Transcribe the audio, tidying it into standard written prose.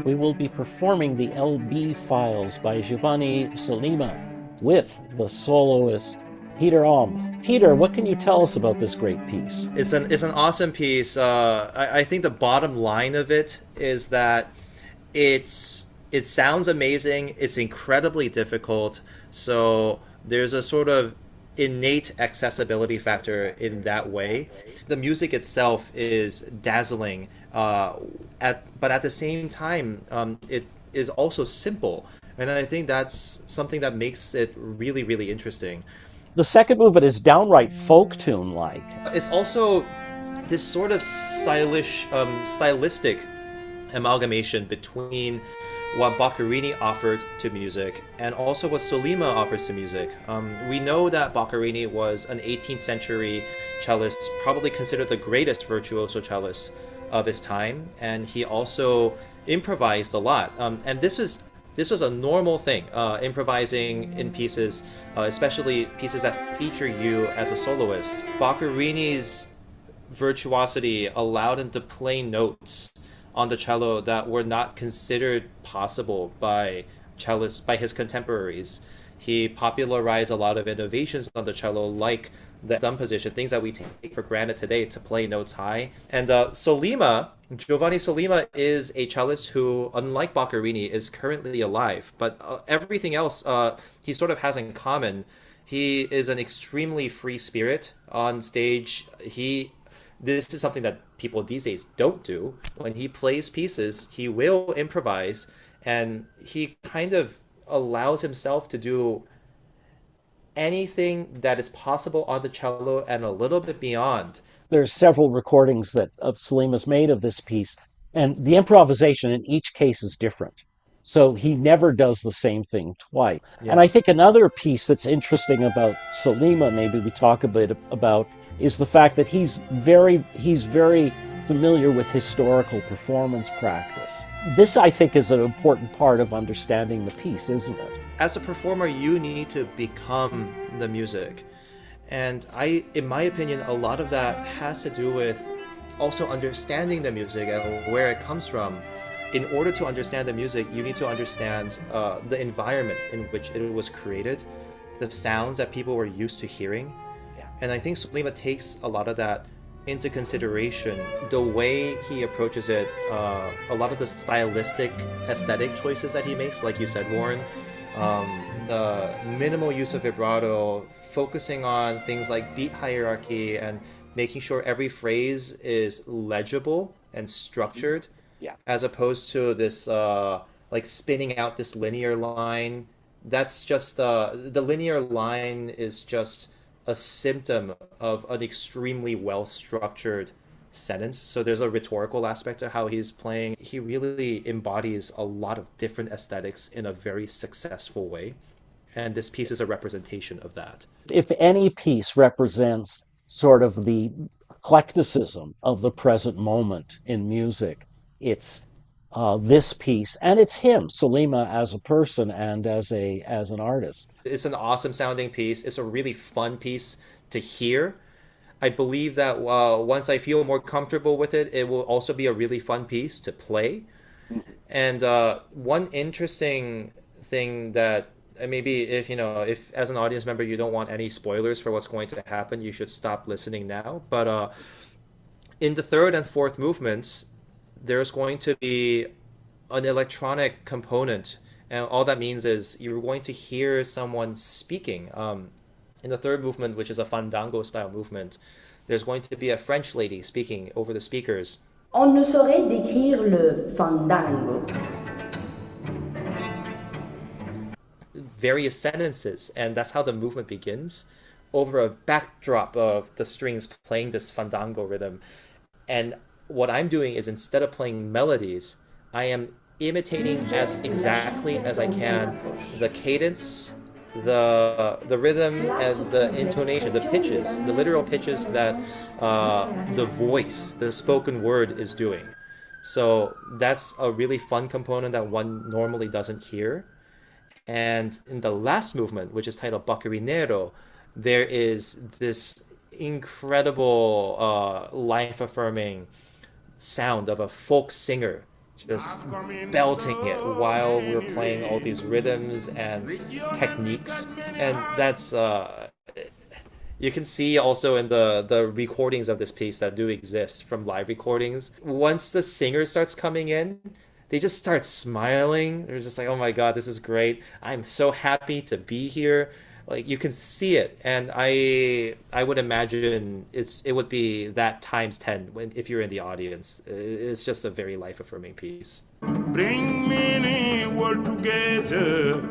we will be performing the LB Files by Giovanni Sollima with the soloist Peter Eom. Peter, what can you tell us about this great piece? It's an awesome piece. I think the bottom line of it is that it sounds amazing. It's incredibly difficult. So there's a sort of innate accessibility factor in that way. The music itself is dazzling, but at the same time, it is also simple. And I think that's something that makes it really, really interesting. The second movement is downright folk tune-like. It's also this sort of stylistic amalgamation between what Boccherini offered to music and also what Sollima offers to music. We know that Boccherini was an 18th century cellist, probably considered the greatest virtuoso cellist of his time, and he also improvised a lot. And this was a normal thing, improvising in pieces, especially pieces that feature you as a soloist. Boccherini's virtuosity allowed him to play notes on the cello that were not considered possible by cellists, by his contemporaries. He popularized a lot of innovations on the cello, like the thumb position, things that we take for granted today to play notes high. And Giovanni Sollima is a cellist who, unlike Boccherini, is currently alive. But everything else he sort of has in common. He is an extremely free spirit on stage. This is something that people these days don't do. When he plays pieces, he will improvise, and he kind of allows himself to do anything that is possible on the cello and a little bit beyond. There's several recordings that Solima's made of this piece, and the improvisation in each case is different. So he never does the same thing twice. Yeah. And I think another piece that's interesting about Sollima, maybe we talk a bit about, is the fact that he's very familiar with historical performance practice. This, I think, is an important part of understanding the piece, isn't it? As a performer, you need to become the music. And in my opinion, a lot of that has to do with also understanding the music and where it comes from. In order to understand the music, you need to understand the environment in which it was created, the sounds that people were used to hearing. And I think Sollima takes a lot of that into consideration. The way he approaches it, a lot of the stylistic, aesthetic choices that he makes, like you said, Warren, the minimal use of vibrato, focusing on things like beat hierarchy and making sure every phrase is legible and structured, as opposed to this like spinning out this linear line. That's just the linear line is just a symptom of an extremely well-structured sentence. So there's a rhetorical aspect to how he's playing. He really embodies a lot of different aesthetics in a very successful way. And this piece is a representation of that. If any piece represents sort of the eclecticism of the present moment in music, it's this piece, and it's him, Sollima, as a person and as an artist. It's an awesome sounding piece. It's a really fun piece to hear. I believe that once I feel more comfortable with it, it will also be a really fun piece to play. And one interesting thing that maybe if as an audience member you don't want any spoilers for what's going to happen, you should stop listening now. But in the third and fourth movements, there's going to be an electronic component. And all that means is you're going to hear someone speaking. In the third movement, which is a fandango style movement, there's going to be a French lady speaking over the speakers. On ne saurait décrire le fandango. Various sentences, and that's how the movement begins, over a backdrop of the strings playing this fandango rhythm. And what I'm doing is, instead of playing melodies, I am imitating as exactly as I can the cadence, the rhythm, and the intonation, the pitches, the literal pitches that the voice, the spoken word is doing. So that's a really fun component that one normally doesn't hear. And in the last movement, which is titled Boccerinero, there is this incredible life-affirming sound of a folk singer just belting it while we're playing all these rhythms and techniques. And that's you can see also in the recordings of this piece that do exist from live recordings, once the singer starts coming in, they just start smiling. They're just like, oh my God, this is great. I'm so happy to be here. Like, you can see it. And I would imagine it would be that times 10 if you're in the audience. It's just a very life affirming piece. Bring many world together.